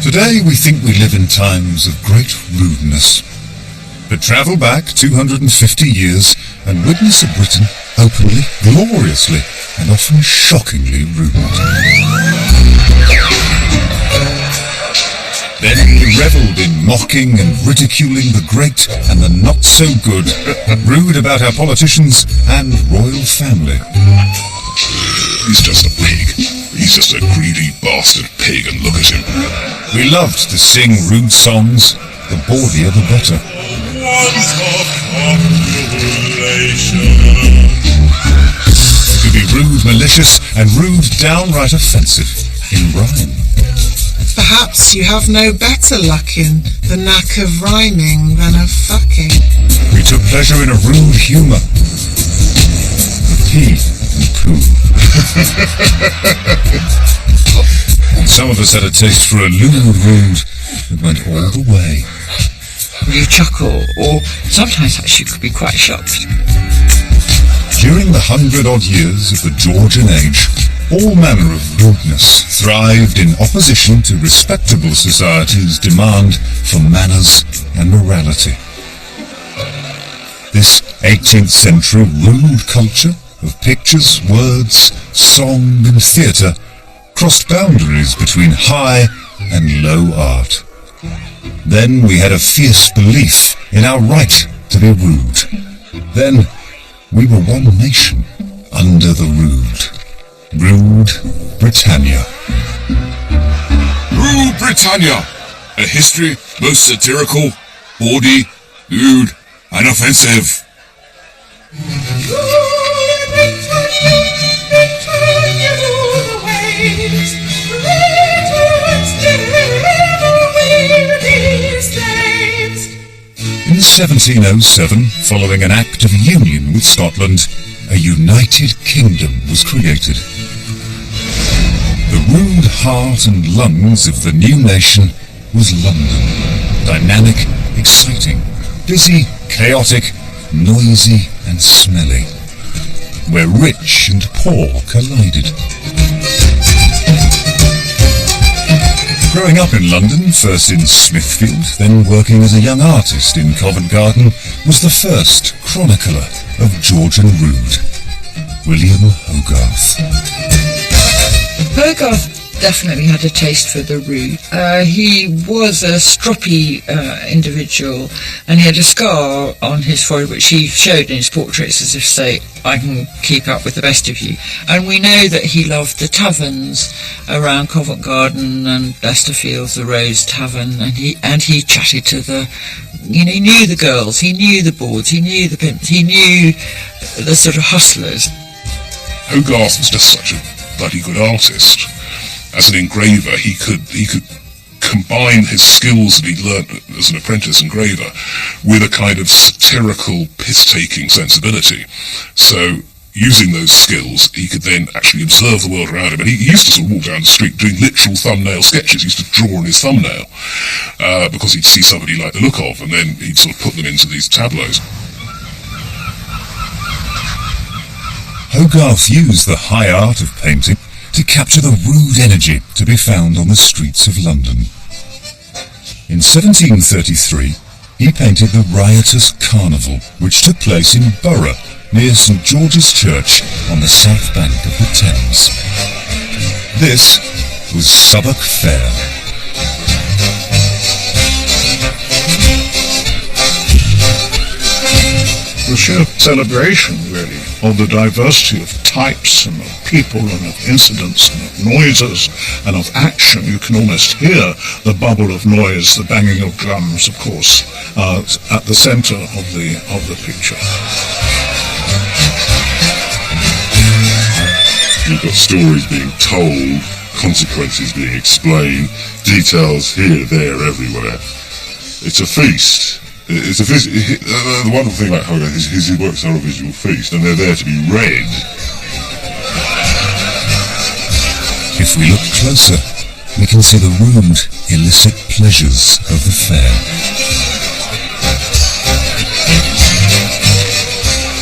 Today we think we live in times of great rudeness. But travel back 250 years and witness a Britain openly, gloriously, and often shockingly rude. Then we revelled in mocking and ridiculing the great and the not-so-good, rude about our politicians and royal family. He's just a pig. He's just a greedy bastard pig, and look at him. We loved to sing rude songs, the bawdier the better. To be rude, malicious, and rude, downright offensive, in rhyme. Perhaps you have no better luck in the knack of rhyming than of fucking. We took pleasure in a rude humour. Pee and poo. And some of us had a taste for a lewd rude that went all the way. You chuckle, or sometimes actually could be quite shocked. During the 100-odd years of the Georgian age, all manner of rudeness thrived in opposition to respectable society's demand for manners and morality. This 18th century rude culture of pictures, words, song and theatre crossed boundaries between high and low art. Then we had a fierce belief in our right to be rude. Then we were one nation under the rude. Rude Britannia. Rude Britannia! A history most satirical, bawdy, lewd, and offensive. In 1707, following an act of union with Scotland, a united kingdom was created. The rude heart and lungs of the new nation was London. Dynamic, exciting, busy, chaotic, noisy and smelly. Where rich and poor collided. Growing up in London, first in Smithfield, then working as a young artist in Covent Garden, was the first chronicler of Georgian rude, William Hogarth. Hogarth definitely had a taste for the rude. He was a stroppy individual, and he had a scar on his forehead which he showed in his portraits as if to say, I can keep up with the best of you. And we know that he loved the taverns around Covent Garden and Leicesterfield's, the Rose Tavern, and he chatted to the, he knew the girls, he knew the boards, he knew the pimps, he knew the sort of hustlers. Hogarth was just such a bloody good artist. As an engraver, he could combine his skills that he'd learnt as an apprentice engraver with a kind of satirical, piss-taking sensibility. So, using those skills, he could then actually observe the world around him. And he used to sort of walk down the street doing literal thumbnail sketches. He used to draw on his thumbnail because he'd see somebody he liked the look of, and then he'd sort of put them into these tableaus. Hogarth used the high art of painting to capture the rude energy to be found on the streets of London. In 1733, he painted the riotous carnival, which took place in Borough, near St George's Church on the south bank of the Thames. This was Southwark Fair. The sheer celebration, really, of the diversity of types and of people and of incidents and of noises and of action. You can almost hear the bubble of noise, the banging of drums, of course, at the centre of the picture. You've got stories being told, consequences being explained, details here, there, everywhere. It's a feast. It's a feast. The wonderful thing about Hogarth is his works are a visual feast, and they're there to be read. If we look closer, we can see the rude, illicit pleasures of the fair.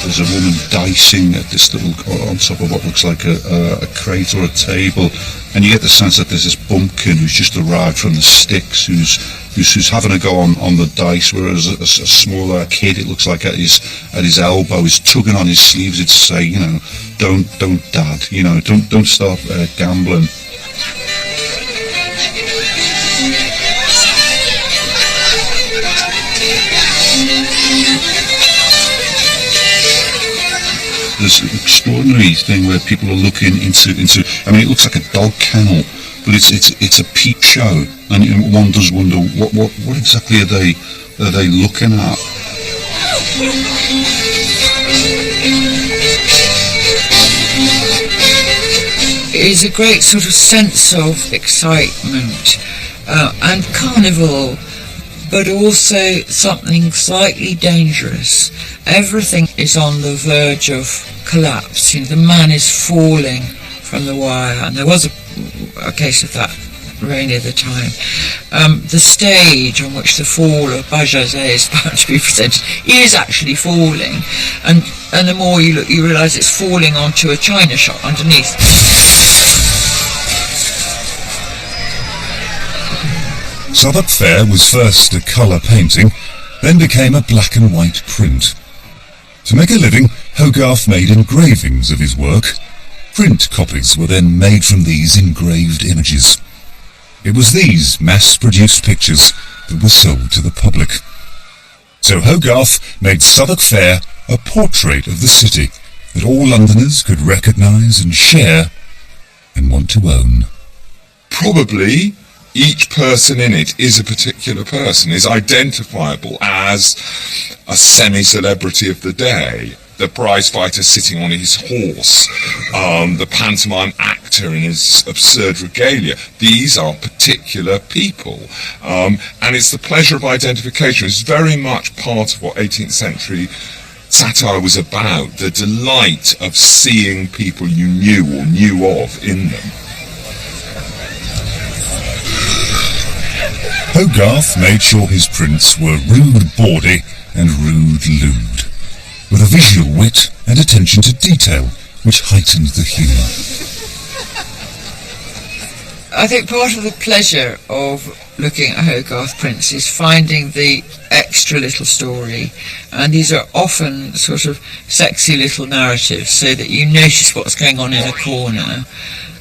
There's a woman dicing at this little, on top of what looks like a crate or a table. and you get the sense that there's this bumpkin who's just arrived from the sticks, who's having a go on the dice, whereas a smaller kid, it looks like at his elbow, is tugging on his sleeves. It's to say, don't dad, don't start gambling. There's an extraordinary thing where people are looking into. I mean, it looks like a dog kennel, but it's a peep show, and one does wonder what exactly are they looking at. It is a great sort of sense of excitement and carnival, but also something slightly dangerous. Everything is on the verge of collapse. The man is falling from the wire, and there was a case of that very near the time. The stage on which the fall of Bajazet is about to be presented is actually falling, and the more you look, you realise it's falling onto a china shop underneath. Southwark Fair was first a colour painting, then became a black and white print. To make a living, Hogarth made engravings of his work. Print copies were then made from these engraved images. It was these mass-produced pictures that were sold to the public. So Hogarth made Southwark Fair a portrait of the city that all Londoners could recognise and share and want to own. Probably each person in it is a particular person, is identifiable as a semi-celebrity of the day. The prize fighter sitting on his horse, the pantomime actor in his absurd regalia. These are particular people. And it's the pleasure of identification. It's very much part of what 18th century satire was about, the delight of seeing people you knew or knew of in them. Hogarth made sure his prints were rude Bawdy and rude Lewd, with a visual wit and attention to detail which heightened the humour. I think part of the pleasure of looking at Hogarth prints is finding the extra little story, and these are often sort of sexy little narratives, so that you notice what's going on in a corner,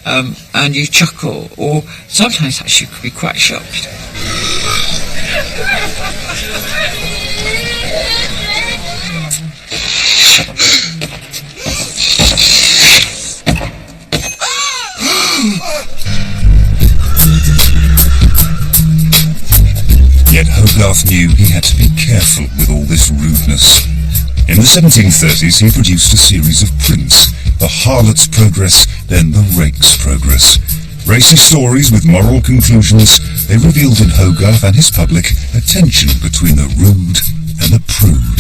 and you chuckle, or sometimes actually you could be quite shocked. Yet Hogarth knew he had to be careful with all this rudeness. In the 1730s he produced a series of prints, the Harlot's Progress, then the Rake's Progress. Racy stories with moral conclusions, they revealed in Hogarth and his public a tension between the rude and the prude.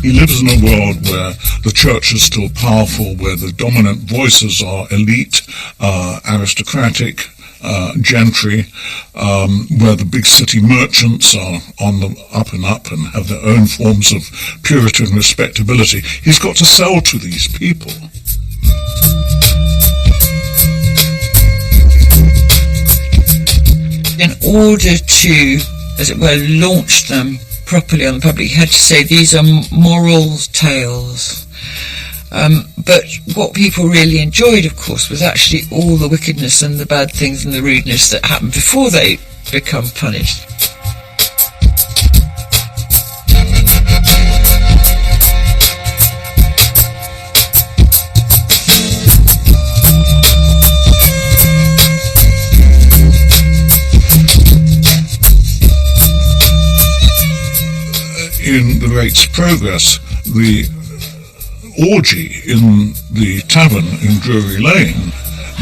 He lives in a world where the church is still powerful, where the dominant voices are elite, aristocratic, gentry, where the big city merchants are on the up and up and have their own forms of Puritan respectability. He's got to sell to these people. In order to, as it were, launch them properly on the public, you had to say these are moral tales. But what people really enjoyed, of course, was actually all the wickedness and the bad things and the rudeness that happened before they become punished. In the Rake's Progress, the orgy in the tavern in Drury Lane,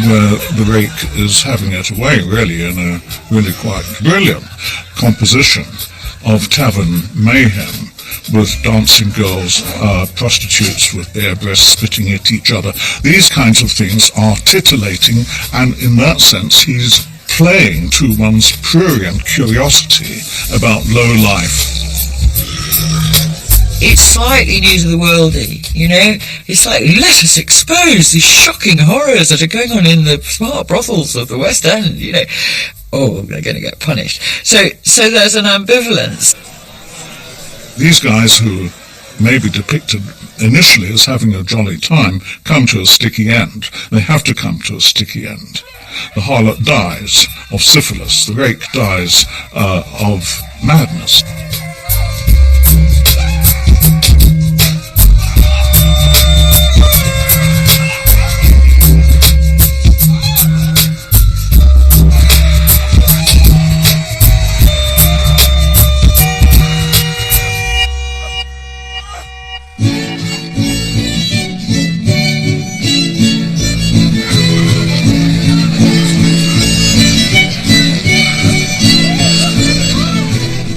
where the rake is having it away, really, in a really quite brilliant composition of tavern mayhem, with dancing girls, prostitutes with bare breasts spitting at each other. These kinds of things are titillating, and in that sense he's playing to one's prurient curiosity about low life. it's slightly new to the worldy, you know. It's like, let us expose these shocking horrors that are going on in the smart brothels of the West End, you know. Oh, they're going to get punished. So there's an ambivalence. These guys who may be depicted initially as having a jolly time come to a sticky end. They have to come to a sticky end. The harlot dies of syphilis. The rake dies of madness.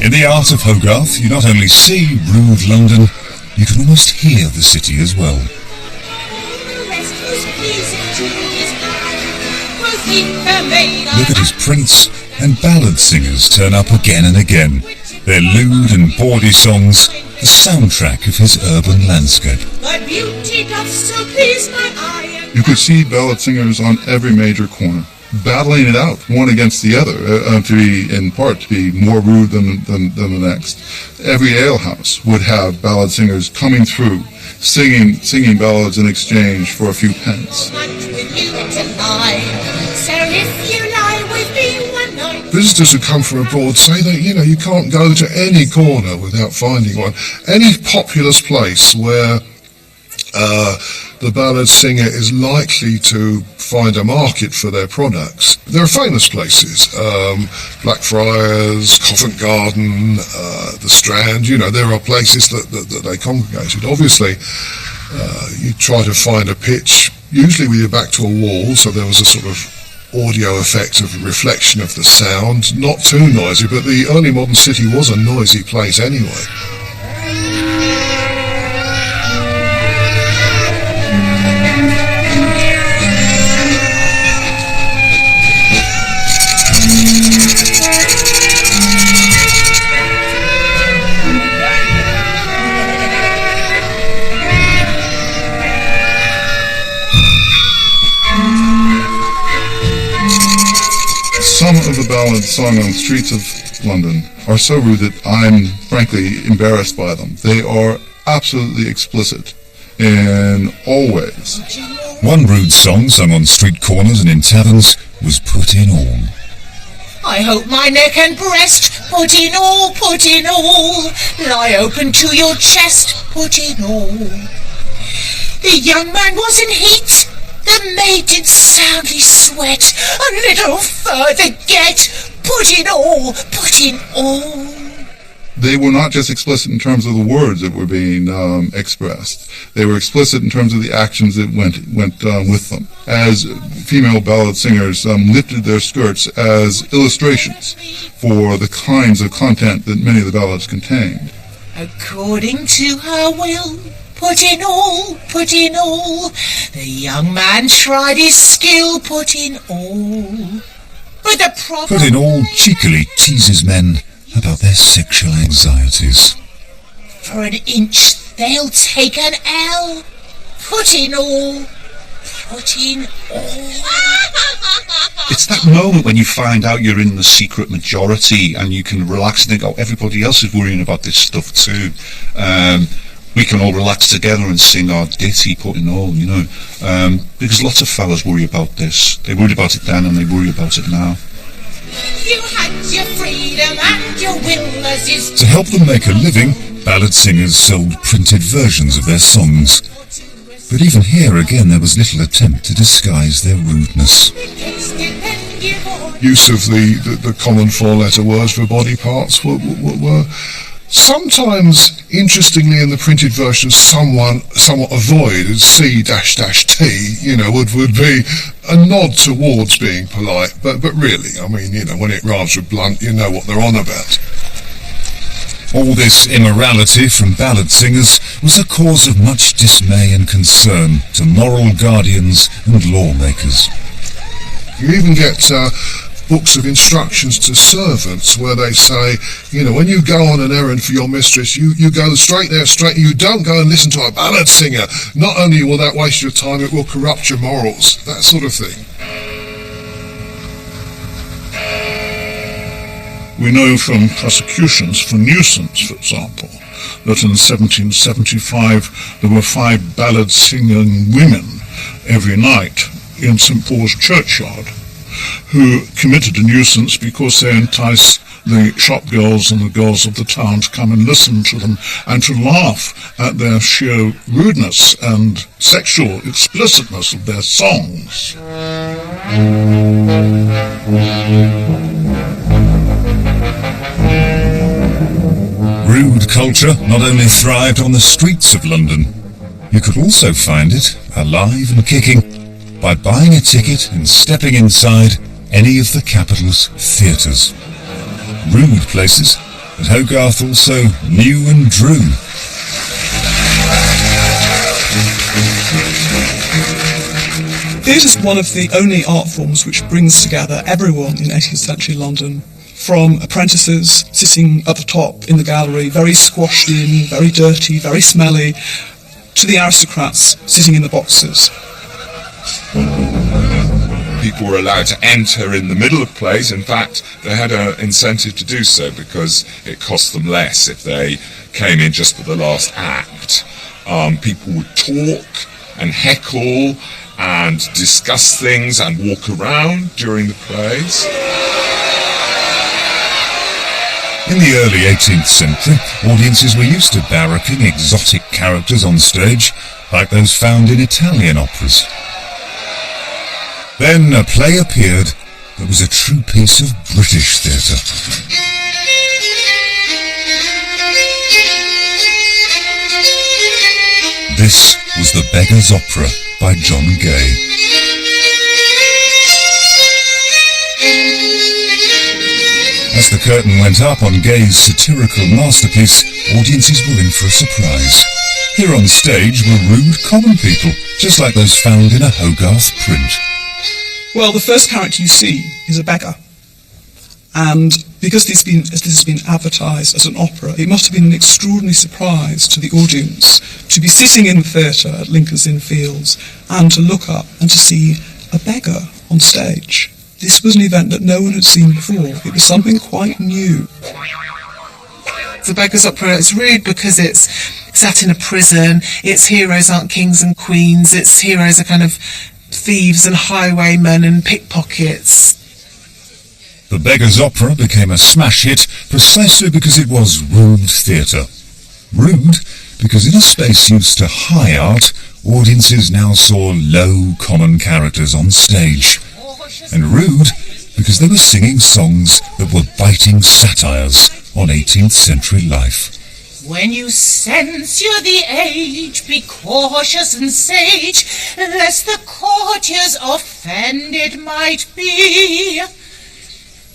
In the art of Hogarth, you not only see rude London, you can almost hear the city as well. Look at his prints, and ballad singers turn up again and again. Their lewd and bawdy songs, the soundtrack of his urban landscape. You could see ballad singers on every major corner, battling it out, one against the other, to be more rude than the next. Every alehouse would have ballad singers coming through, singing ballads in exchange for a few pence. Visitors who come from abroad say that, you can't go to any corner without finding one. Any populous place where the ballad singer is likely to find a market for their products. There are famous places, Blackfriars, Covent Garden, the Strand, there are places that they congregated. Obviously, you try to find a pitch, usually with your back to a wall, so there was a sort of audio effect of reflection of the sound, not too noisy, but the early modern city was a noisy place anyway. Some of the ballads sung on the streets of London are so rude that I'm frankly embarrassed by them. They are absolutely explicit in all ways. One rude song sung on street corners and in taverns was Put in All. I hope my neck and breast, put in all, lie open to your chest, put in all. The young man was in heat, the maid did soundly sweat, a little further get, put in all, put in all. They were not just explicit in terms of the words that were being expressed. They were explicit in terms of the actions that went with them. As female ballad singers lifted their skirts as illustrations for the kinds of content that many of the ballads contained. According to her will, put in all, the young man tried his skill, put in all. But the Put in All cheekily teases men about their sexual anxieties. For an inch they'll take an L, put in all, put in all. It's that moment when you find out you're in the secret majority and you can relax and think, oh, everybody else is worrying about this stuff too. We can all relax together and sing our ditty, put in all, because lots of fellas worry about this. They worried about it then and they worry about it now. You had your freedom and your will as is. To help them make a living, ballad singers sold printed versions of their songs. But even here again there was little attempt to disguise their rudeness. Use of the common four-letter words for body parts were sometimes, interestingly, in the printed version, somewhat avoided. C-T, would be a nod towards being polite, but really, when it rhymes with blunt, you know what they're on about. All this immorality from ballad singers was a cause of much dismay and concern to moral guardians and lawmakers. You even get books of instructions to servants where they say, you know, when you go on an errand for your mistress, you go straight there, you don't go and listen to a ballad singer. Not only will that waste your time, it will corrupt your morals, that sort of thing. We know from prosecutions for nuisance, for example, that in 1775 there were 5 ballad-singing women every night in St. Paul's churchyard who committed a nuisance because they enticed the shop girls and the girls of the town to come and listen to them and to laugh at their sheer rudeness and sexual explicitness of their songs. Rude culture not only thrived on the streets of London, you could also find it alive and kicking by buying a ticket and stepping inside any of the capital's theatres. Rude places that Hogarth also knew and drew. Theatre is one of the only art forms which brings together everyone in 18th century London, from apprentices sitting at the top in the gallery, very squashed in, very dirty, very smelly, to the aristocrats sitting in the boxes. People were allowed to enter in the middle of plays. In fact, they had an incentive to do so because it cost them less if they came in just for the last act. People would talk and heckle and discuss things and walk around during the plays. In the early 18th century, audiences were used to barracking exotic characters on stage, like those found in Italian operas. Then a play appeared that was a true piece of British theatre. This was The Beggar's Opera by John Gay. As the curtain went up on Gay's satirical masterpiece, audiences were in for a surprise. Here on stage were rude common people, just like those found in a Hogarth print. Well, the first character you see is a beggar. And because this has been advertised as an opera, it must have been an extraordinary surprise to the audience to be sitting in the theatre at Lincoln's Inn Fields and to look up and to see a beggar on stage. This was an event that no one had seen before. It was something quite new. The Beggar's Opera is rude because it's set in a prison, its heroes aren't kings and queens, its heroes are kind of thieves and highwaymen and pickpockets. The Beggar's Opera became a smash hit precisely because it was rude theatre. Rude because in a space used to high art, audiences now saw low common characters on stage. And rude because they were singing songs that were biting satires on 18th century life. When you sense you're the age, be cautious and sage, lest the courtiers offended might be.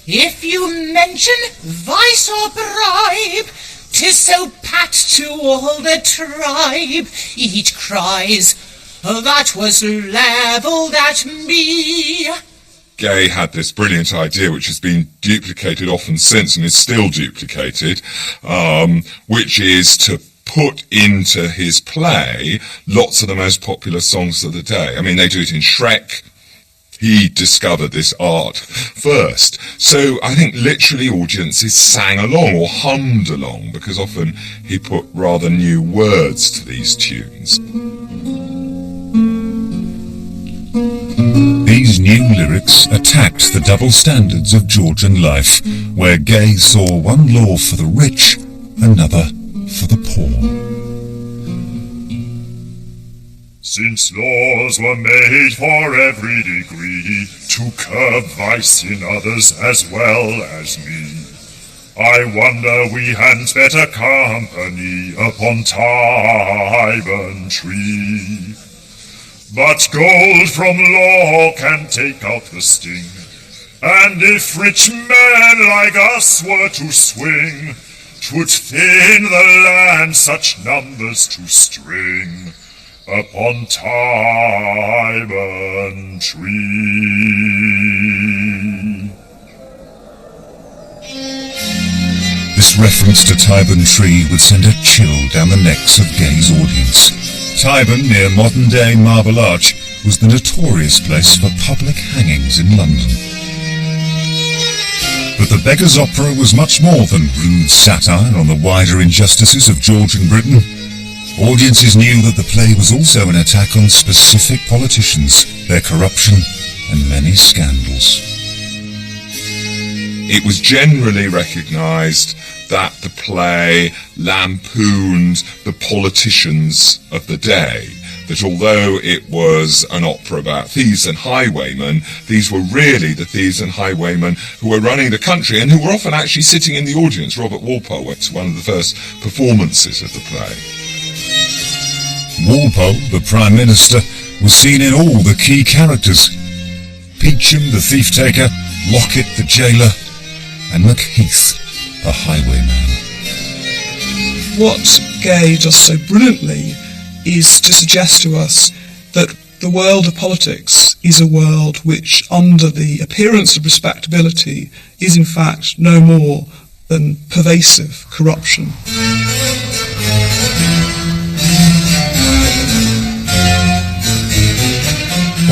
If you mention vice or bribe, 'tis so pat to all the tribe. Each cries, that was levelled at me. Gay had this brilliant idea, which has been duplicated often since and is still duplicated, which is to put into his play lots of the most popular songs of the day. I mean, they do it in Shrek. He discovered this art first. So I think literally audiences sang along or hummed along because often he put rather new words to these tunes. These new lyrics attacked the double standards of Georgian life, where Gay saw one law for the rich, another for the poor. Since laws were made for every degree, to curb vice in others as well as me, I wonder we hadn't better company upon Tyburn tree. But gold from law can take out the sting, and if rich men like us were to swing, 'twould thin the land such numbers to string upon Tyburn tree. slightest reference to Tyburn Tree would send a chill down the necks of Gay's audience. Tyburn, near modern-day Marble Arch, was the notorious place for public hangings in London. But the Beggar's Opera was much more than rude satire on the wider injustices of Georgian Britain. Audiences knew that the play was also an attack on specific politicians, their corruption, and many scandals. It was generally recognised that the play lampooned the politicians of the day, that although it was an opera about thieves and highwaymen, these were really the thieves and highwaymen who were running the country and who were often actually sitting in the audience. Robert Walpole went to one of the first performances of the play. Walpole, the Prime Minister, was seen in all the key characters. Peacham, the thief-taker, Lockett, the jailer, and Macheath, the highwayman. What Gay does so brilliantly is to suggest to us that the world of politics is a world which, under the appearance of respectability, is in fact no more than pervasive corruption.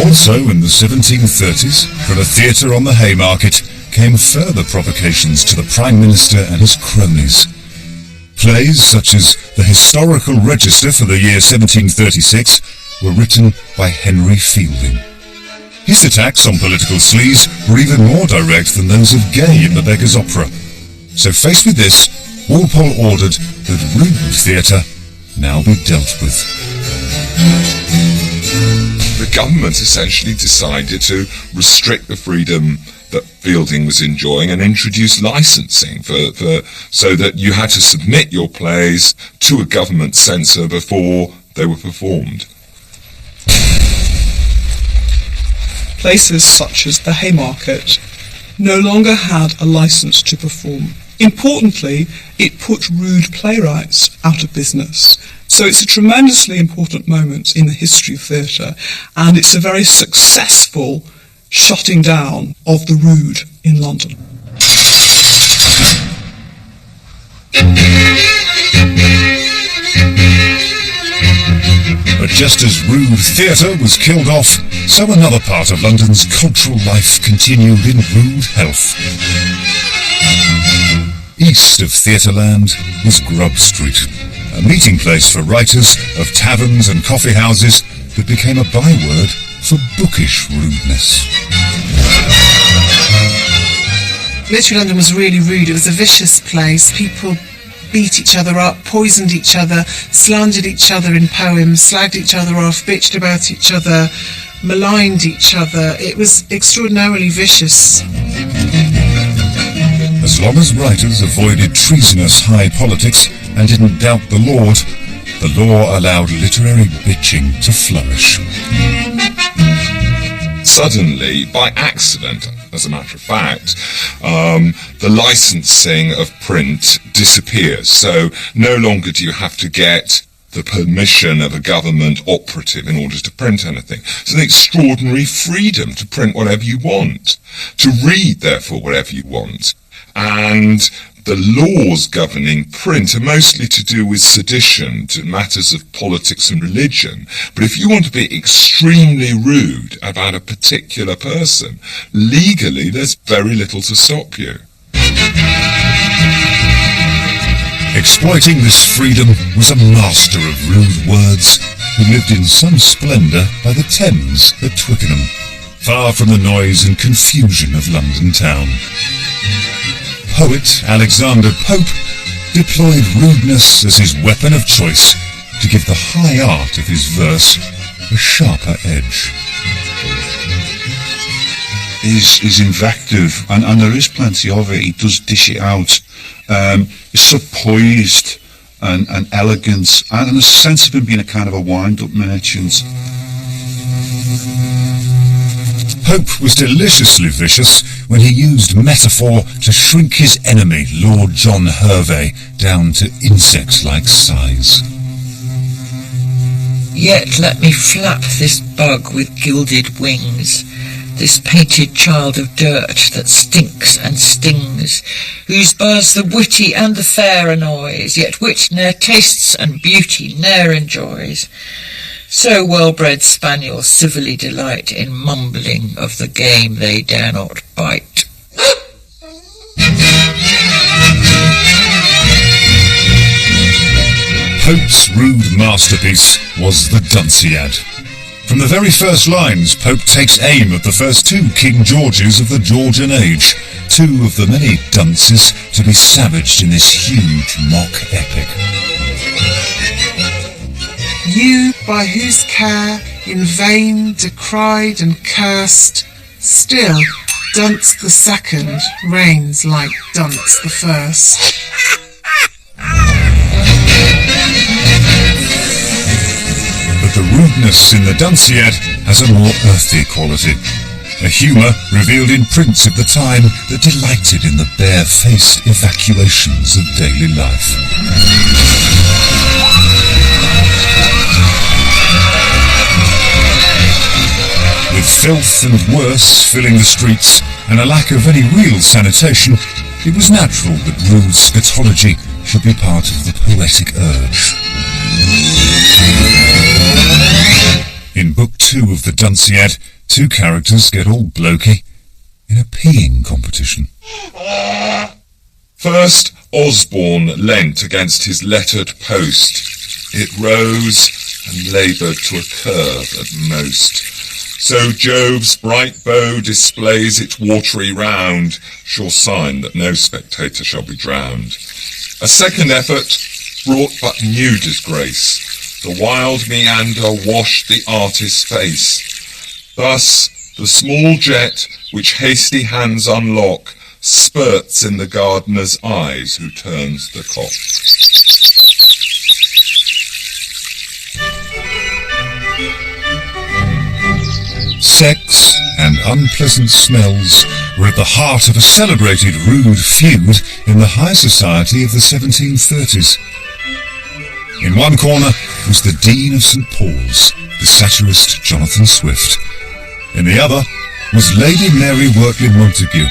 Also in the 1730s, from a theatre on the Haymarket, came further provocations to the Prime Minister and his cronies. Plays such as The Historical Register for the year 1736 were written by Henry Fielding. His attacks on political sleaze were even more direct than those of Gay in the Beggar's Opera. So faced with this, Walpole ordered that rude theatre now be dealt with. The government essentially decided to restrict the freedom that Fielding was enjoying and introduce licensing so that you had to submit your plays to a government censor before they were performed. Places such as the Haymarket no longer had a license to perform. Importantly, it put rude playwrights out of business. So it's a tremendously important moment in the history of theatre, and it's a very successful shutting down of the rude in London. But just as rude theatre was killed off, so another part of London's cultural life continued in rude health. East of Theatreland was Grub Street, a meeting place for writers of taverns and coffee houses that became a byword for bookish rudeness. Literary London was really rude. It was a vicious place. People beat each other up, poisoned each other, slandered each other in poems, slagged each other off, bitched about each other, maligned each other. It was extraordinarily vicious. As long as writers avoided treasonous high politics and didn't doubt the law allowed literary bitching to flourish. Suddenly, by accident, as a matter of fact, the licensing of print disappears. So no longer do you have to get the permission of a government operative in order to print anything. It's an extraordinary freedom to print whatever you want, to read, therefore, whatever you want. And the laws governing print are mostly to do with sedition, to matters of politics and religion. But if you want to be extremely rude about a particular person, legally there's very little to stop you. Exploiting this freedom was a master of rude words who lived in some splendour by the Thames at Twickenham, far from the noise and confusion of London town. Poet Alexander Pope deployed rudeness as his weapon of choice to give the high art of his verse a sharper edge. His invective, and there is plenty of it, he does dish it out. It's so poised and elegant, and there's a sense of him being a kind of a wind-up merchant. Pope was deliciously vicious when he used metaphor to shrink his enemy, Lord John Hervey, down to insect-like size. Yet let me flap this bug with gilded wings. this painted child of dirt that stinks and stings, whose buzz the witty and the fair annoys, yet wit ne'er tastes and beauty ne'er enjoys. So well-bred spaniels civilly delight in mumbling of the game they dare not bite. Pope's rude masterpiece was the Dunciad. From the very first lines, Pope takes aim at the first two King Georges of the Georgian age, two of the many dunces to be savaged in this huge mock epic. You, by whose care in vain decried and cursed, still Dunce the Second reigns like Dunce the First. But the rudeness in the Dunciad has a more earthy quality, a humour revealed in prints of the time that delighted in the bare-faced evacuations of daily life. With filth and worse filling the streets and a lack of any real sanitation, it was natural that rude scatology should be part of the poetic urge. In Book 2 of the Dunciad, two characters get all blokey in a peeing competition. First, Osborne leant against his lettered post. It rose and laboured to a curve at most. So Jove's bright bow displays its watery round, sure sign that no spectator shall be drowned. A second effort brought but new disgrace. The wild meander washed the artist's face. Thus the small jet, which hasty hands unlock, spurts in the gardener's eyes who turns the cock. Sex and unpleasant smells were at the heart of a celebrated rude feud in the high society of the 1730s. In one corner was the Dean of St. Paul's, the satirist Jonathan Swift. In the other was Lady Mary Wortley Montagu,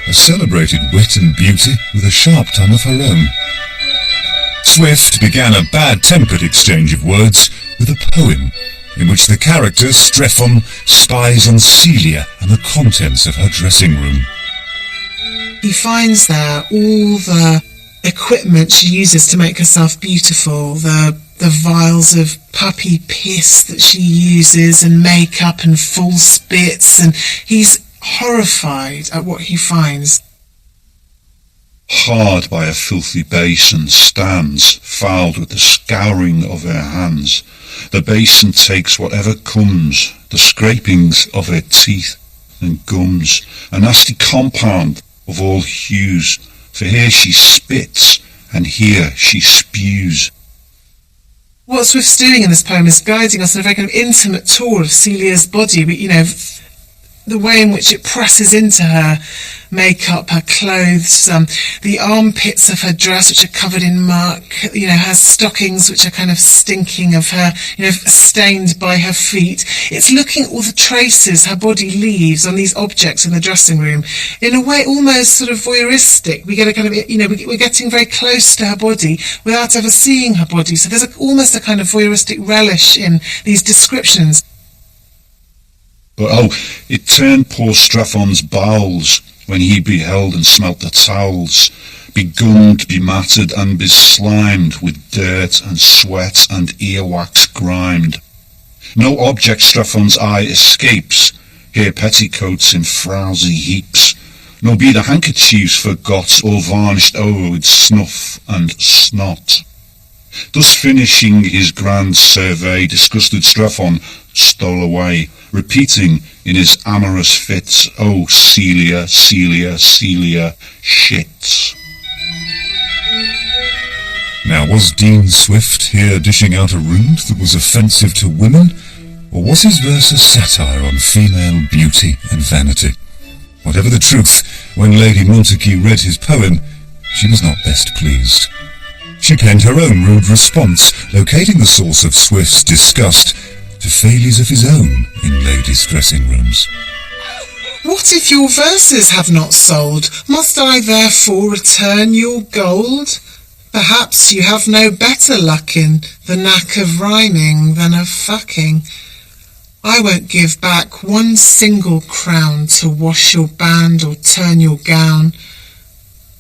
a celebrated wit and beauty with a sharp tongue of her own. Swift began a bad-tempered exchange of words with a poem in which the character Strephon spies on Celia and the contents of her dressing room. He finds there all the equipment she uses to make herself beautiful, the vials of puppy piss that she uses and makeup and false bits, and he's horrified at what he finds. Hard by a filthy basin stands, fouled with the scouring of her hands. The basin takes whatever comes, the scrapings of her teeth and gums, a nasty compound of all hues, for here she spits and here she spews. What Swift's doing in this poem is guiding us on a very kind of intimate tour of Celia's body, but, the way in which it presses into her makeup, her clothes, the armpits of her dress, which are covered in muck, her stockings, which are kind of stinking of her, stained by her feet. It's looking at all the traces her body leaves on these objects in the dressing room, in a way almost sort of voyeuristic. We get a kind of, we're getting very close to her body without ever seeing her body. So there's almost a kind of voyeuristic relish in these descriptions. But it turned poor Strephon's bowels when he beheld and smelt the towels, begummed, bemattered, and beslimed with dirt and sweat and earwax grimed. No object Strephon's eye escapes, here petticoats in frowsy heaps, nor be the handkerchiefs forgot, all varnished o'er with snuff and snot. Thus finishing his grand survey, disgusted Strephon stole away, repeating in his amorous fits, "Oh, Celia, Celia, Celia, shit." Now, was Dean Swift here dishing out a rude that was offensive to women, or was his verse a satire on female beauty and vanity? Whatever the truth, when Lady Montagu read his poem, she was not best pleased. She penned her own rude response, locating the source of Swift's disgust to failures of his own in ladies' dressing rooms. What if your verses have not sold? Must I therefore return your gold? Perhaps you have no better luck in the knack of rhyming than of fucking. I won't give back one single crown to wash your band or turn your gown.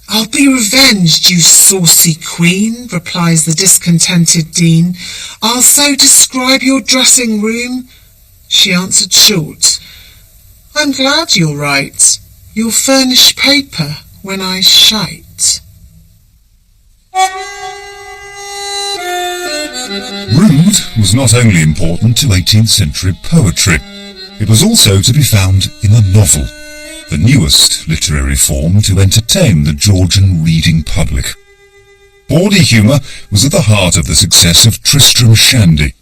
I'll be revenged, you saucy queen, replies the discontented dean. I'll so describe your dressing room. She answered short, I'm glad you're right. You'll furnish paper when I shite. Rude was not only important to 18th century poetry, it was also to be found in the novel, the newest literary form to entertain the Georgian reading public. Bawdy humour was at the heart of the success of Tristram Shandy.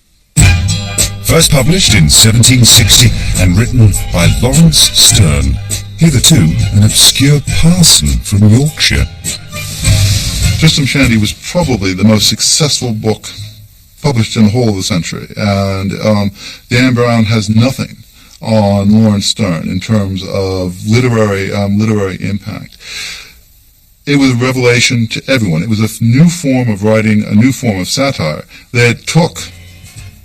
First published in 1760 and written by Lawrence Sterne, hitherto an obscure parson from Yorkshire. Tristram Shandy was probably the most successful book published in the whole of the century, and Dan Brown has nothing on Lawrence Sterne in terms of literary impact. It was a revelation to everyone. It was a new form of writing, a new form of satire that took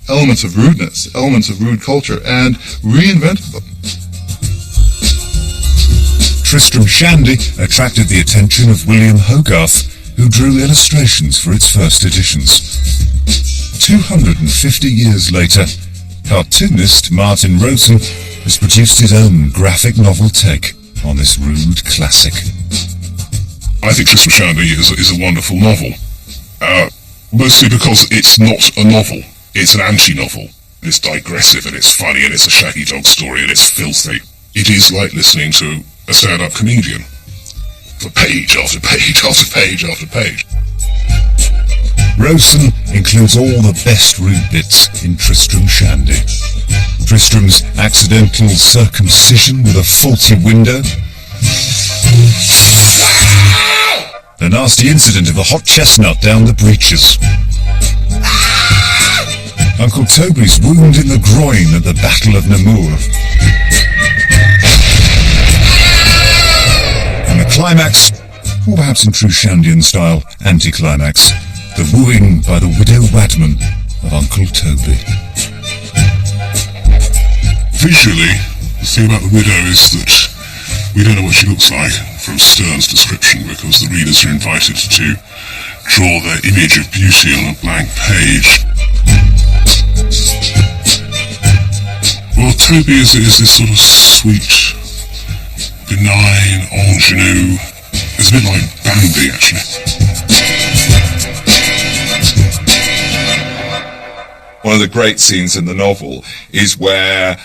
elements of rudeness, elements of rude culture, and reinvented them. Tristram Shandy attracted the attention of William Hogarth, who drew illustrations for its first editions. 250 years later, cartoonist Martin Rosen has produced his own graphic novel take on this rude classic. I think Tristram Shandy is a wonderful novel, mostly because it's not a novel, it's an anti-novel. It's digressive and it's funny and it's a shaggy dog story and it's filthy. It is like listening to a stand-up comedian, for page after page after page after page. Rosen includes all the best rude bits in Tristram Shandy. Tristram's accidental circumcision with a faulty window, the nasty incident of the hot chestnut down the breeches, Uncle Toby's wound in the groin at the Battle of Namur, and the climax, or perhaps in true Shandian style, anticlimax, the wooing by the widow Wadman of Uncle Toby. Visually, the thing about the widow is that we don't know what she looks like from Sterne's description, because the readers are invited to draw their image of beauty on a blank page. Well, Toby is this sort of sweet, benign ingenue. It's a bit like Bambi, actually. One of the great scenes in the novel is where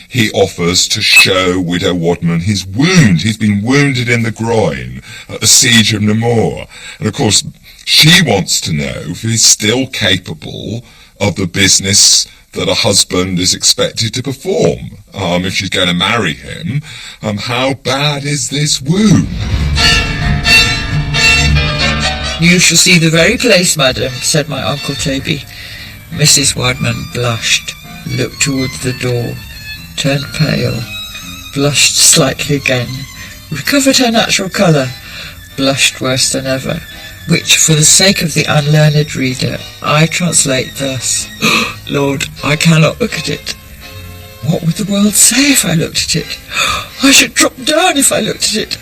he offers to show Widow Wadman his wound. He's been wounded in the groin at the siege of Namur. And of course, she wants to know if he's still capable of the business that a husband is expected to perform. If she's going to marry him, how bad is this wound? You shall see the very place, madam, said my Uncle Toby. Mrs. Wadman blushed, looked towards the door, turned pale, blushed slightly again, recovered her natural colour, blushed worse than ever, which, for the sake of the unlearned reader, I translate thus: Lord, I cannot look at it. What would the world say if I looked at it? I should drop down if I looked at it.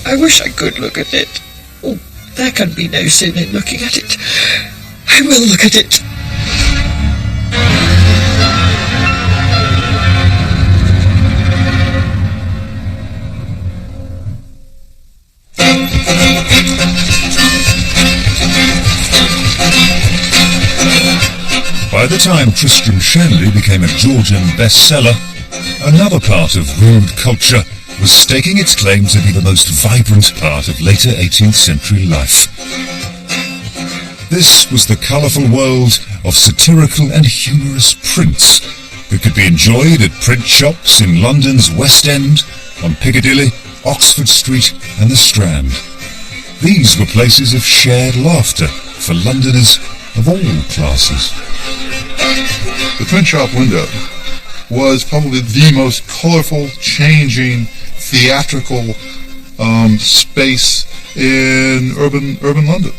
I wish I could look at it. Oh, there can be no sin in looking at it. I will look at it. By the time Tristram Shandy became a Georgian bestseller, another part of rude culture was staking its claim to be the most vibrant part of later 18th century life. This was the colourful world of satirical and humorous prints that could be enjoyed at print shops in London's West End, on Piccadilly, Oxford Street and the Strand. These were places of shared laughter for Londoners of all classes. The print shop window was probably the most colorful, changing, theatrical space in urban London.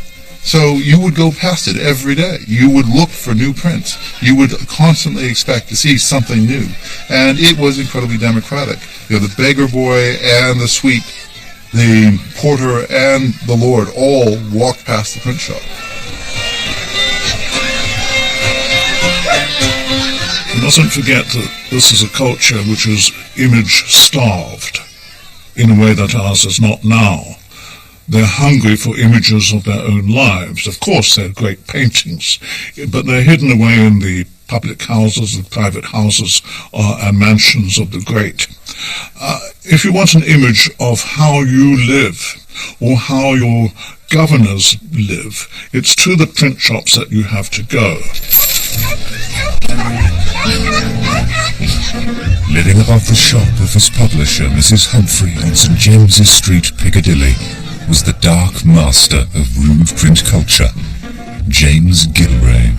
So you would go past it every day. You would look for new prints. You would constantly expect to see something new. And it was incredibly democratic. You know, the beggar boy and the sweep, the porter and the lord all walked past the print shop. You mustn't forget that this is a culture which is image-starved in a way that ours is not now. They're hungry for images of their own lives. Of course, they're great paintings, but they're hidden away in the public houses and private houses and mansions of the great. If you want an image of how you live or how your governors live, it's to the print shops that you have to go. Living above the shop of his publisher, Mrs. Humphrey, on St. James's Street, Piccadilly, was the dark master of rude print culture, James Gilray.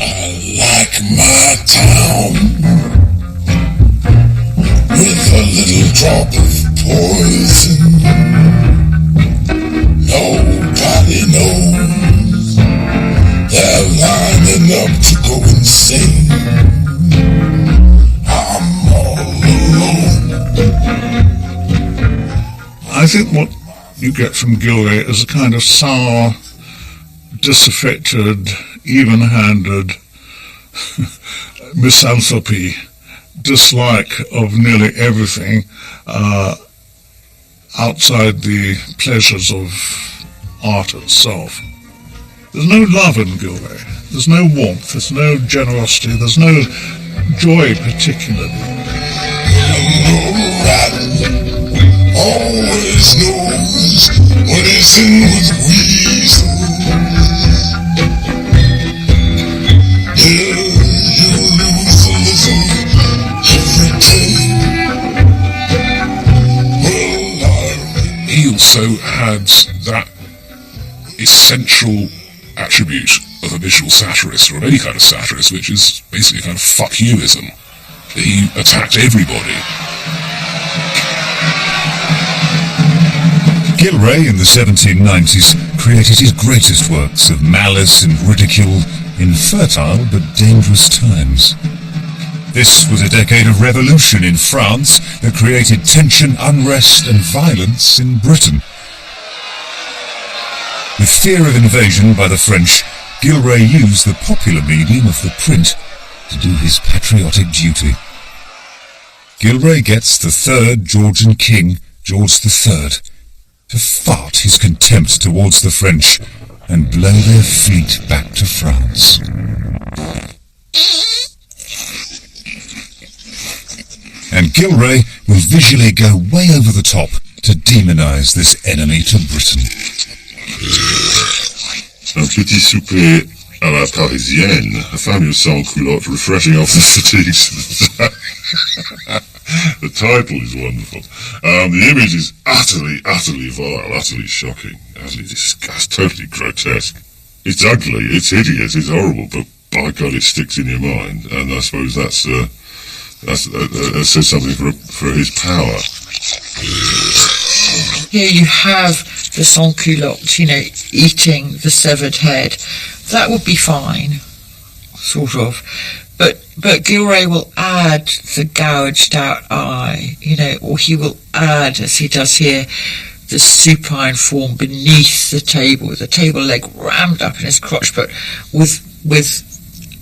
I like my town with a little drop of poison. Nobody knows they're lining up to go insane. I'm all alone. I think what you get from Gilray is a kind of sour, disaffected, even-handed misanthropy, dislike of nearly everything outside the pleasures of art itself. There's no love in Gilray. There's no warmth. There's no generosity. There's no joy particularly. Always knows what is in with weasels. Yeah, you lose a little every day. Well, he also had that essential attribute of a visual satirist, or of any kind of satirist, which is basically a kind of fuck youism. He attacked everybody. Gilray in the 1790s created his greatest works of malice and ridicule in fertile but dangerous times. This was a decade of revolution in France that created tension, unrest and violence in Britain. With fear of invasion by the French, Gilray used the popular medium of the print to do his patriotic duty. Gilray gets the third Georgian king, George III, to fart his contempt towards the French and blow their fleet back to France. And Gilray will visually go way over the top to demonise this enemy to Britain. Un petit souper à la parisienne, a fameux sans-culotte refreshing off the fatigues of the day. The title is wonderful. The image is utterly vile, utterly shocking, utterly disgusting, totally grotesque. It's ugly, it's hideous, it's horrible, but by God, it sticks in your mind. And I suppose that says something for his power. Here you have the sans-culotte, eating the severed head. That would be fine, sort of. But Gilray will add the gouged out eye, or he will add, as he does here, the supine form beneath the table leg rammed up in his crotch, but with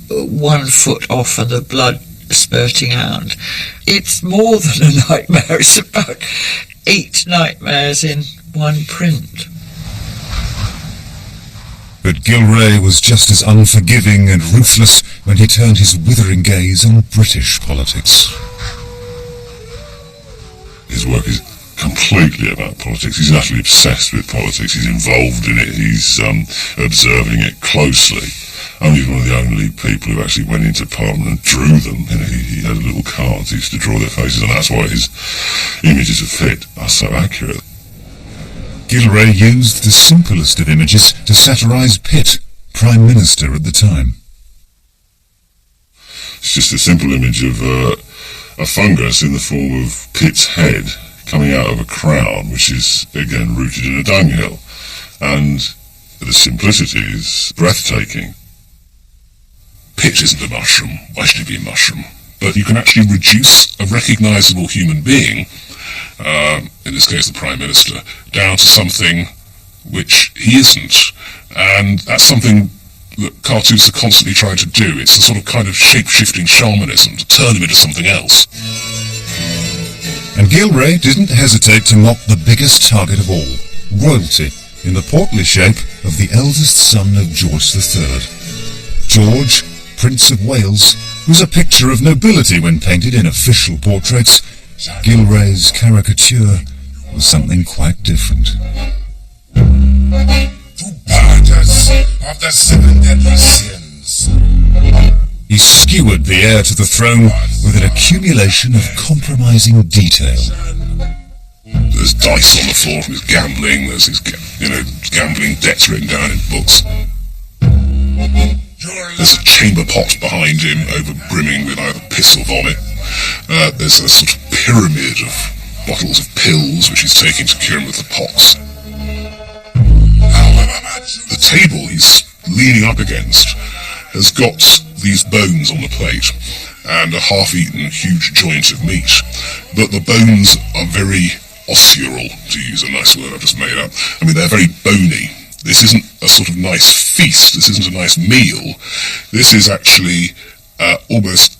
1 foot off and the blood spurting out. It's more than a nightmare. It's about 8 nightmares in one print. But Gilray was just as unforgiving and ruthless when he turned his withering gaze on British politics. His work is completely about politics. He's utterly obsessed with politics. He's involved in it. He's observing it closely. Only one of the only people who actually went into Parliament and drew them. He had little cards. He used to draw their faces, and that's why his images of Fit are so accurate. Gilray used the simplest of images to satirise Pitt, Prime Minister at the time. It's just a simple image of a fungus in the form of Pitt's head coming out of a crown, which is, again, rooted in a dunghill. And the simplicity is breathtaking. Pitt isn't a mushroom. Why should he be a mushroom? But you can actually reduce a recognisable human being, in this case the Prime Minister, down to something which he isn't. And that's something that cartoons are constantly trying to do. It's a sort of kind of shape-shifting shamanism to turn him into something else. And Gilray didn't hesitate to mock the biggest target of all, royalty, in the portly shape of the eldest son of George III. George, Prince of Wales, was a picture of nobility when painted in official portraits. Gilray's caricature was something quite different. To purge us of the 7 deadly sins. He skewered the heir to the throne with an accumulation of compromising detail. There's dice on the floor from his gambling, there's his, gambling debts written down in books. There's a chamber pot behind him, over-brimming with either piss or vomit. There's a sort of pyramid of bottles of pills which he's taking to cure him with the pox. The table he's leaning up against has got these bones on the plate and a half-eaten huge joint of meat, but the bones are very ossural, to use a nice word I've just made up. I mean, they're very bony. This isn't a sort of nice feast, this isn't a nice meal. This is actually almost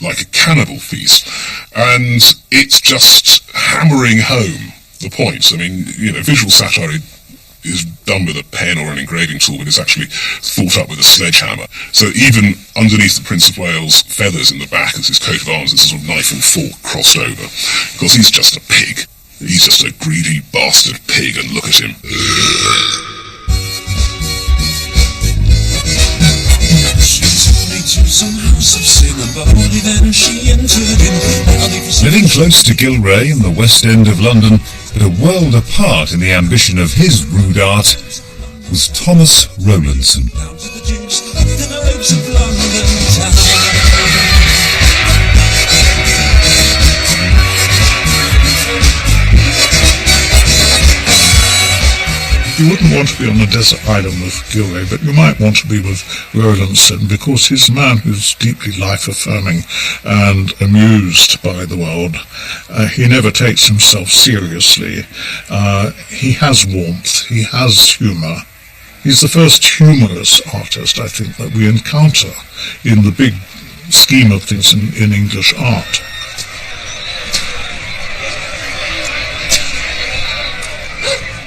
like a cannibal feast, and it's just hammering home the point. I mean, visual satire is done with a pen or an engraving tool, but it's actually thought up with a sledgehammer. So even underneath the Prince of Wales' feathers in the back as his coat of arms, it's a sort of knife and fork crossed over, because he's just a pig. He's just a greedy bastard pig, and look at him. Living close to Gilray in the West End of London, but a world apart in the ambition of his rude art, was Thomas Rowlandson. You wouldn't want to be on a desert island with Gilray, but you might want to be with Rowlandson, because he's a man who's deeply life-affirming and amused by the world. He never takes himself seriously. He has warmth. He has humour. He's the first humorous artist, I think, that we encounter in the big scheme of things in English art.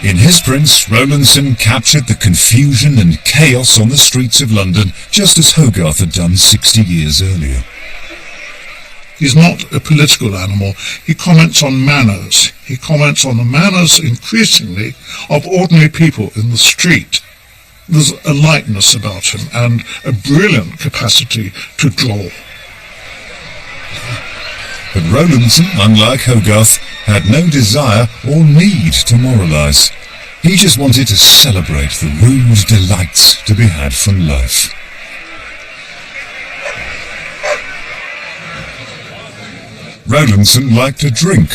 In his prints, Rowlandson captured the confusion and chaos on the streets of London, just as Hogarth had done 60 years earlier. He's not a political animal. He comments on manners. He comments on the manners, increasingly, of ordinary people in the street. There's a lightness about him and a brilliant capacity to draw. But Rowlandson, unlike Hogarth, had no desire or need to moralise. He just wanted to celebrate the rude delights to be had from life. Rowlandson liked to drink,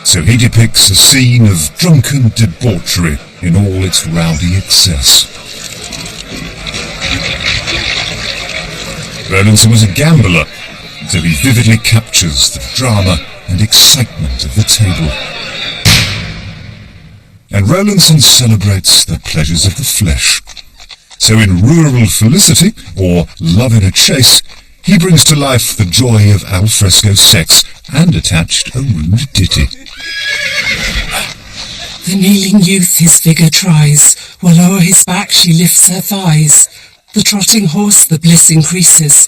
so he depicts a scene of drunken debauchery in all its rowdy excess. Rowlandson was a gambler, so he vividly captures the drama and excitement of the table. And Rowlandson celebrates the pleasures of the flesh. So in Rural Felicity, or Love in a Chase, he brings to life the joy of al fresco sex and attached a rude ditty. The kneeling youth his vigour tries, while o'er his back she lifts her thighs. The trotting horse the bliss increases,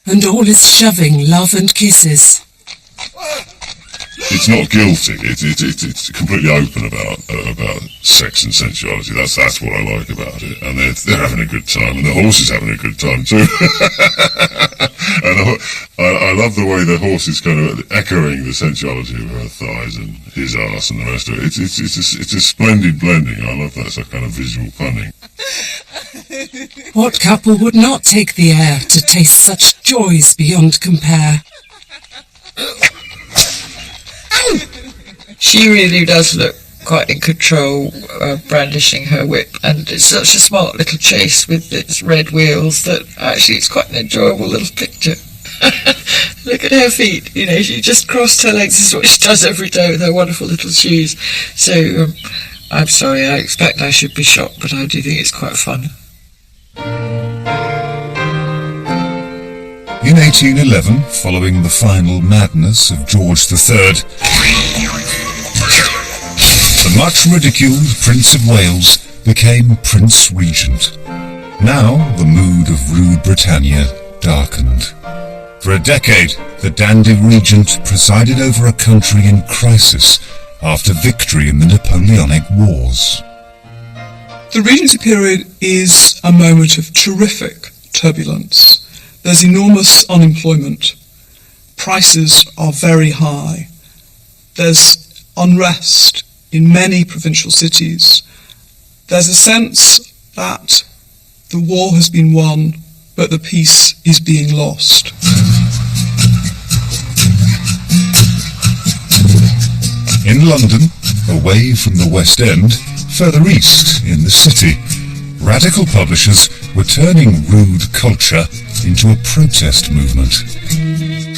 and all is shoving, love and kisses. It's not guilty. It's completely open about sex and sensuality. That's what I like about it. And they're having a good time, and the horse is having a good time too. And I love the way the horse is kind of echoing the sensuality of her thighs and his arse and the rest of it. It's a splendid blending. I love that. It's a kind of visual punning. What couple would not take the air to taste such joys beyond compare? She really does look quite in control, brandishing her whip, and it's such a smart little chase with its red wheels that actually it's quite an enjoyable little picture. Look at her feet, you know, she just crossed her legs. This is what she does every day with her wonderful little shoes. So I'm sorry, I expect I should be shocked, but I do think it's quite fun. In 1811, following the final madness of George III, the much ridiculed Prince of Wales became Prince Regent. Now the mood of rude Britannia darkened. For a decade, the dandy regent presided over a country in crisis after victory in the Napoleonic Wars. The Regency period is a moment of terrific turbulence. There's enormous unemployment. Prices are very high. There's unrest in many provincial cities. There's a sense that the war has been won, but the peace is being lost. In London, away from the West End, further east in the city, radical publishers were turning rude culture into a protest movement.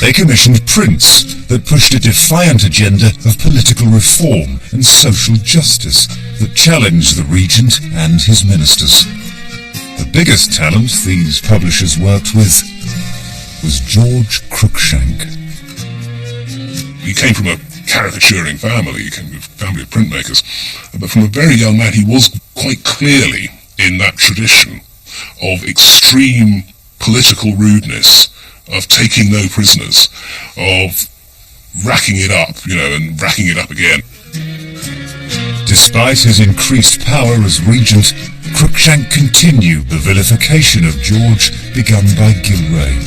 They commissioned prints that pushed a defiant agenda of political reform and social justice that challenged the regent and his ministers. The biggest talent these publishers worked with was George Cruikshank. He came from a caricaturing family, he came from a family of printmakers, but from a very young man he was quite clearly in that tradition of extreme political rudeness, of taking no prisoners, of racking it up, and racking it up again. Despite his increased power as regent, Cruikshank continued the vilification of George begun by Gilray.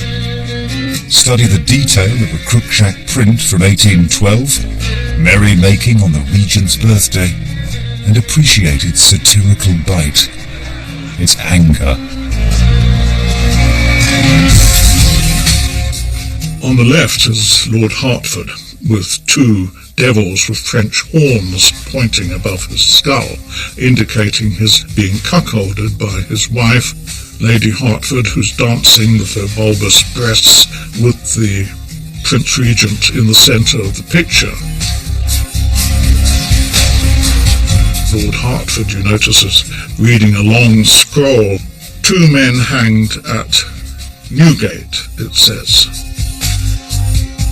Study the detail of a Cruikshank print from 1812, merry-making on the regent's birthday, and appreciate its satirical bite, its anger. On the left is Lord Hertford, with two devils with French horns pointing above his skull, indicating his being cuckolded by his wife, Lady Hertford, who's dancing with her bulbous breasts with the Prince Regent in the centre of the picture. Lord Hertford, you notice, is reading a long scroll. 2 men hanged at Newgate, it says.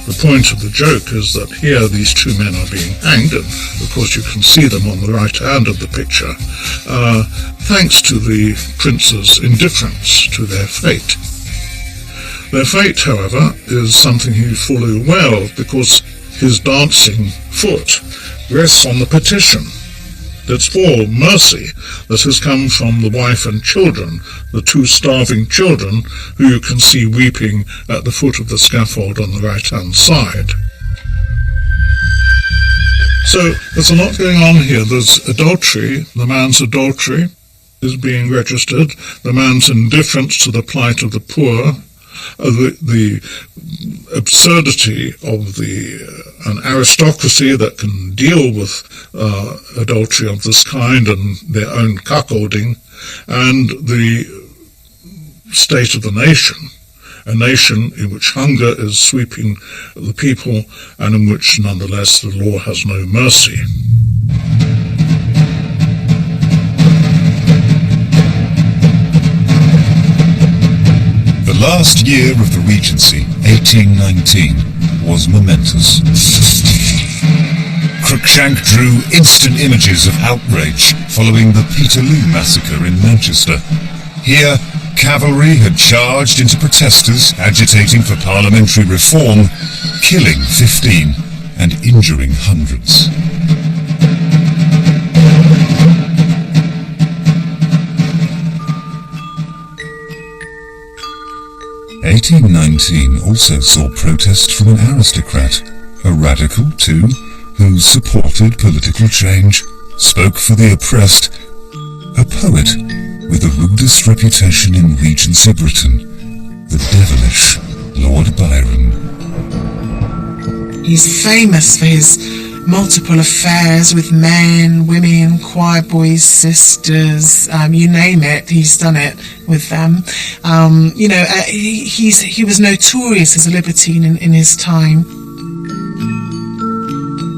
The point of the joke is that here these 2 men are being hanged, and of course you can see them on the right hand of the picture, thanks to the prince's indifference to their fate. Their fate, however, is something he's fully aware of, because his dancing foot rests on the petition. It's for mercy that has come from the wife and children, the 2 starving children who you can see weeping at the foot of the scaffold on the right-hand side. So there's a lot going on here. There's adultery. The man's adultery is being registered. The man's indifference to the plight of the poor. The absurdity of an aristocracy that can deal with adultery of this kind and their own cuckolding, and the state of the nation, a nation in which hunger is sweeping the people and in which nonetheless the law has no mercy. The last year of the Regency, 1819, was momentous. Cruikshank drew instant images of outrage following the Peterloo massacre in Manchester. Here, cavalry had charged into protesters agitating for parliamentary reform, killing 15 and injuring hundreds. 1819 also saw protest from an aristocrat, a radical too, who supported political change, spoke for the oppressed, a poet with the rudest reputation in Regency Britain, the devilish Lord Byron. He's famous for his multiple affairs with men, women, choir boys, sisters, you name it, he's done it with them. He was notorious as a libertine in his time.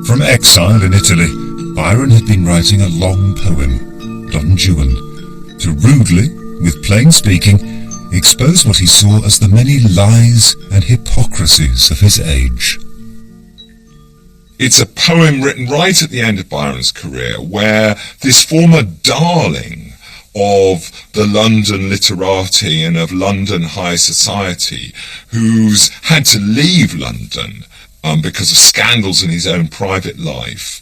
From exile in Italy, Byron had been writing a long poem, Don Juan, to rudely, with plain speaking, expose what he saw as the many lies and hypocrisies of his age. It's a poem written right at the end of Byron's career, where this former darling of the London literati and of London high society, who's had to leave London because of scandals in his own private life,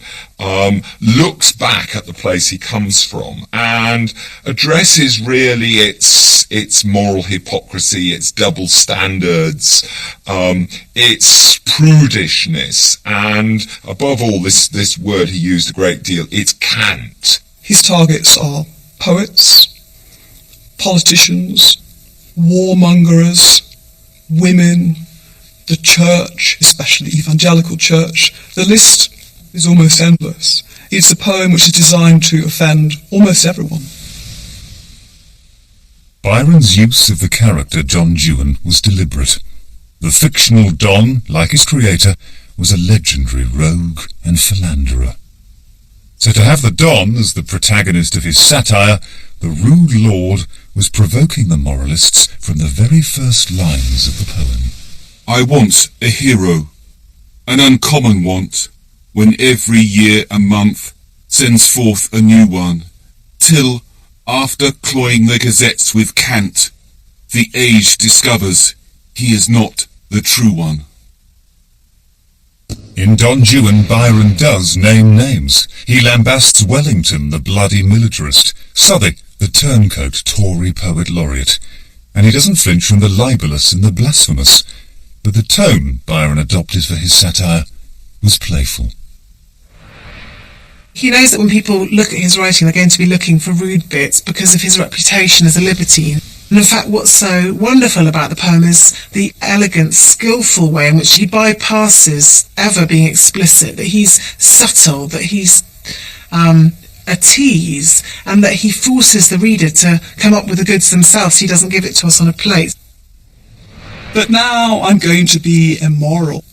looks back at the place he comes from and addresses really its moral hypocrisy, its double standards, its prudishness, and above all, this word he used a great deal, its cant. His targets are poets, politicians, warmongers, women, the church, especially evangelical church. The list is almost endless. It's a poem which is designed to offend almost everyone. Byron's use of the character Don Juan was deliberate. The fictional Don, like his creator, was a legendary rogue and philanderer. So to have the Don as the protagonist of his satire, the rude lord was provoking the moralists from the very first lines of the poem. I want a hero, an uncommon want, when every year and month sends forth a new one, till, after cloying the gazettes with cant, the age discovers he is not the true one. In Don Juan, Byron does name names. He lambasts Wellington, the bloody militarist, Southey, the turncoat Tory poet laureate, and he doesn't flinch from the libellous and the blasphemous. But the tone Byron adopted for his satire was playful. He knows that when people look at his writing, they're going to be looking for rude bits because of his reputation as a libertine. And in fact, what's so wonderful about the poem is the elegant, skillful way in which he bypasses ever being explicit, that he's subtle, that he's a tease, and that he forces the reader to come up with the goods themselves. He doesn't give it to us on a plate. But now I'm going to be immoral.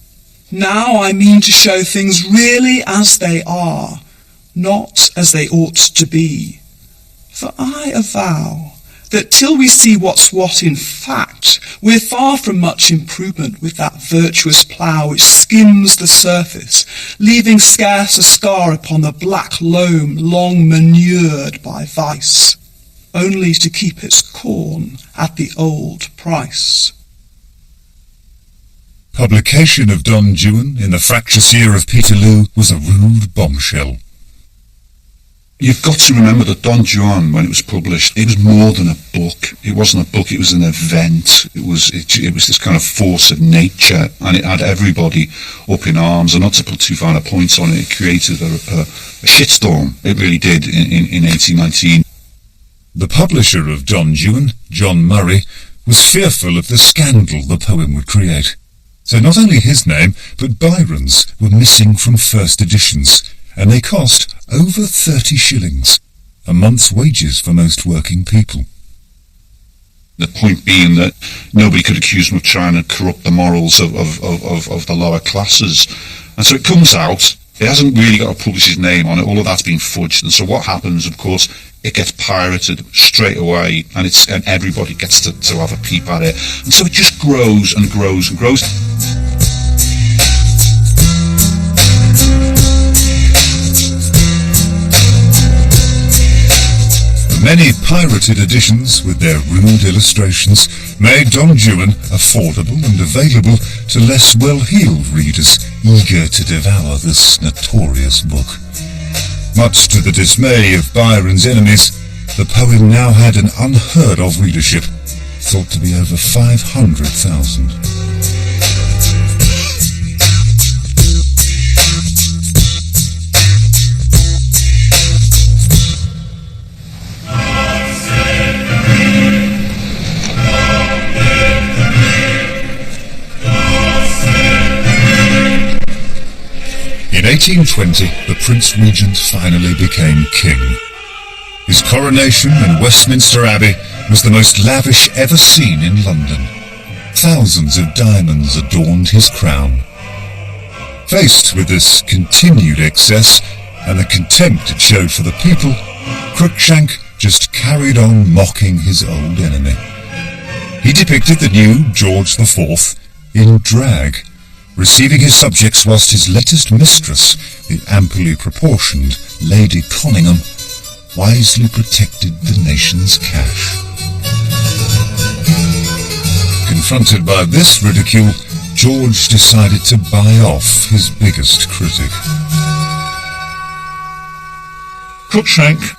Now I mean to show things really as they are, not as they ought to be. For I avow that till we see what's what in fact, we're far from much improvement with that virtuous plough which skims the surface, leaving scarce a scar upon the black loam long manured by vice, only to keep its corn at the old price. Publication of Don Juan in the fractious year of Peterloo was a rude bombshell. You've got to remember that Don Juan, when it was published, it was more than a book. It wasn't a book, it was an event. It was this kind of force of nature, and it had everybody up in arms. And not to put too fine a point on it, it created a shitstorm. It really did in 1819. The publisher of Don Juan, John Murray, was fearful of the scandal the poem would create. So not only his name, but Byron's were missing from first editions, and they cost over 30 shillings, a month's wages for most working people. The point being that nobody could accuse him of trying to corrupt the morals of the lower classes. And so it comes out, it hasn't really got to publish his name on it, all of that's been fudged, and so what happens, of course, it gets pirated straight away, and everybody gets to have a peep at it. And so it just grows and grows and grows. Many pirated editions with their rude illustrations made Don Juan affordable and available to less well-heeled readers eager to devour this notorious book. Much to the dismay of Byron's enemies, the poem now had an unheard-of readership, thought to be over 500,000. 1820, the Prince Regent finally became king. His coronation in Westminster Abbey was the most lavish ever seen in London. Thousands of diamonds adorned his crown. Faced with this continued excess and the contempt it showed for the people, Cruikshank just carried on mocking his old enemy. He depicted the new George IV in drag, receiving his subjects whilst his latest mistress, the amply proportioned Lady Conyngham, wisely protected the nation's cash. Confronted by this ridicule, George decided to buy off his biggest critic. Cruikshank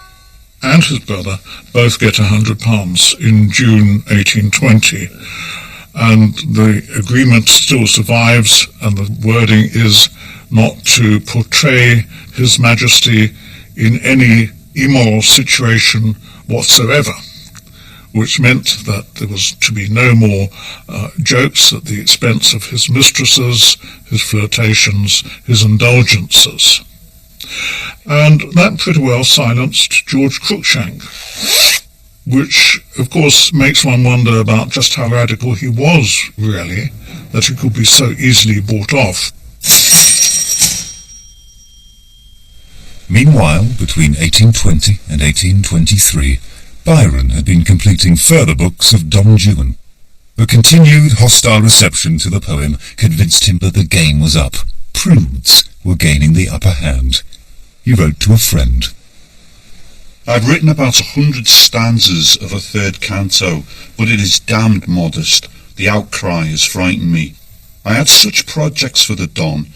and his brother both get £100 in June 1820, and the agreement still survives, and the wording is not to portray His Majesty in any immoral situation whatsoever, which meant that there was to be no more jokes at the expense of his mistresses, his flirtations, his indulgences. And that pretty well silenced George Cruikshank, which of course makes one wonder about just how radical he was, really, that he could be so easily bought off. Meanwhile, between 1820 and 1823, Byron had been completing further books of Don Juan. The continued hostile reception to the poem convinced him that the game was up. Prudes were gaining the upper hand. He wrote to a friend. I've written about 100 stanzas of a third canto, but it is damned modest. The outcry has frightened me. I had such projects for the Don,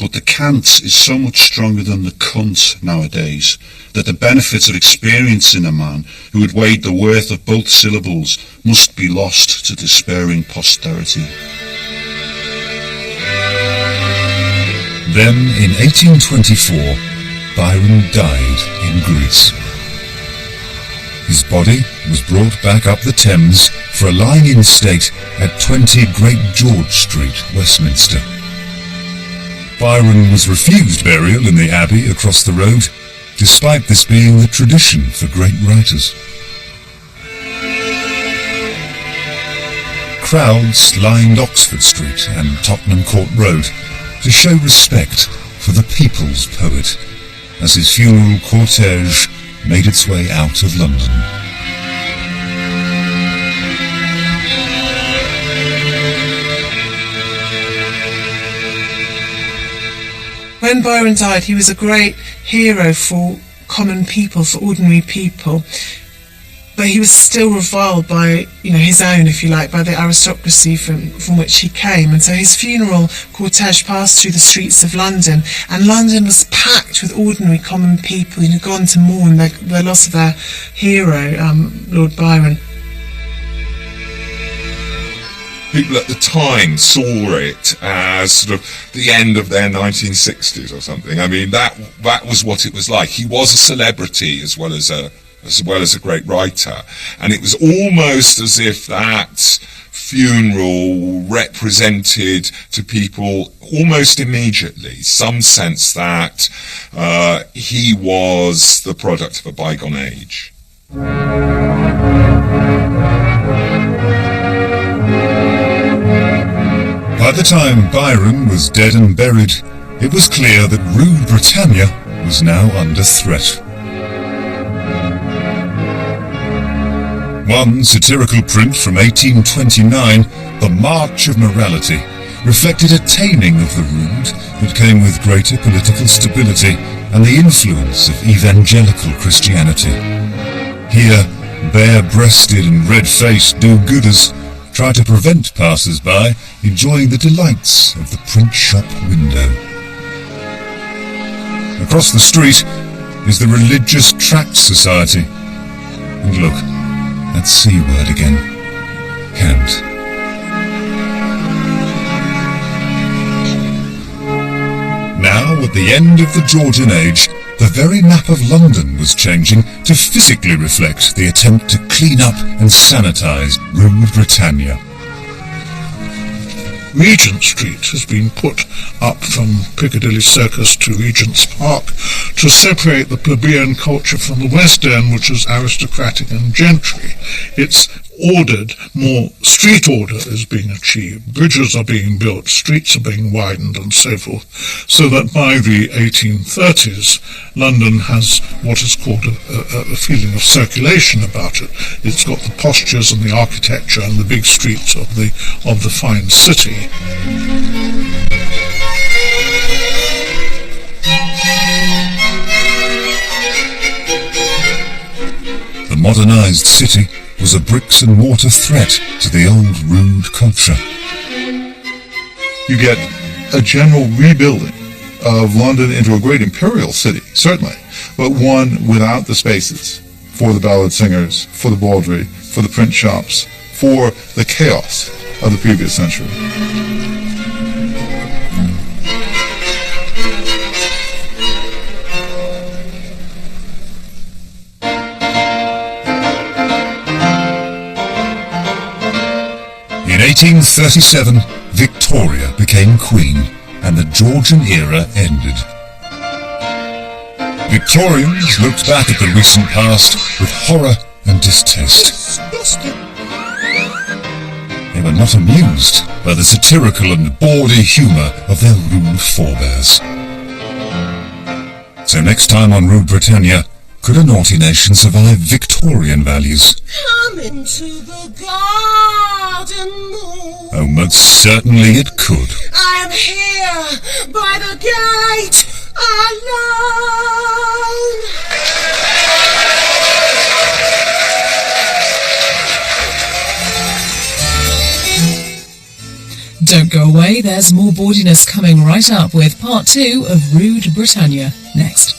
but the cant is so much stronger than the cunt nowadays, that the benefit of experience in a man who had weighed the worth of both syllables must be lost to despairing posterity. Then, in 1824, Byron died in Greece. His body was brought back up the Thames for a lying-in state at 20 Great George Street, Westminster. Byron was refused burial in the Abbey across the road, despite this being the tradition for great writers. Crowds lined Oxford Street and Tottenham Court Road to show respect for the people's poet, as his funeral cortege made its way out of London. When Byron died, he was a great hero for common people, for ordinary people, but he was still reviled by, his own, if you like, by the aristocracy from which he came. And so his funeral cortege passed through the streets of London, and London was packed with ordinary common people who had gone to mourn the loss of their hero, Lord Byron. People at the time saw it as sort of the end of their 1960s or something. I mean, that was what it was like. He was a celebrity as well as a great writer, and it was almost as if that funeral represented to people almost immediately some sense that he was the product of a bygone age. By the time Byron was dead and buried, it was clear that rude Britannia was now under threat. One satirical print from 1829, The March of Morality, reflected a taming of the rude that came with greater political stability and the influence of evangelical Christianity. Here, bare-breasted and red-faced do-gooders try to prevent passers-by enjoying the delights of the print shop window. Across the street is the Religious Tract Society. And look, that C word again. Cant. Now, at the end of the Georgian age, the very map of London was changing to physically reflect the attempt to clean up and sanitise rude Britannia. Regent Street has been put up from Piccadilly Circus to Regent's Park to separate the plebeian culture from the West End, which is aristocratic and gentry. It's ordered, more street order is being achieved. Bridges are being built, streets are being widened and so forth, so that by the 1830s, London has what is called a feeling of circulation about it. It's got the postures and the architecture and the big streets of the fine city. The modernised city was a bricks and mortar threat to the old rude culture. You get a general rebuilding of London into a great imperial city, certainly, but one without the spaces for the ballad singers, for the Bawdy, for the print shops, for the chaos of the previous century. In 1837, Victoria became Queen, and the Georgian era ended. Victorians looked back at the recent past with horror and distaste. They were not amused by the satirical and bawdy humour of their rude forebears. So next time on Rude Britannia, could a naughty nation survive Victorian values? Come into the garden moon. Oh, most certainly it could. I'm here by the gate alone. Don't go away, there's more bawdiness coming right up with part 2 of Rude Britannia next.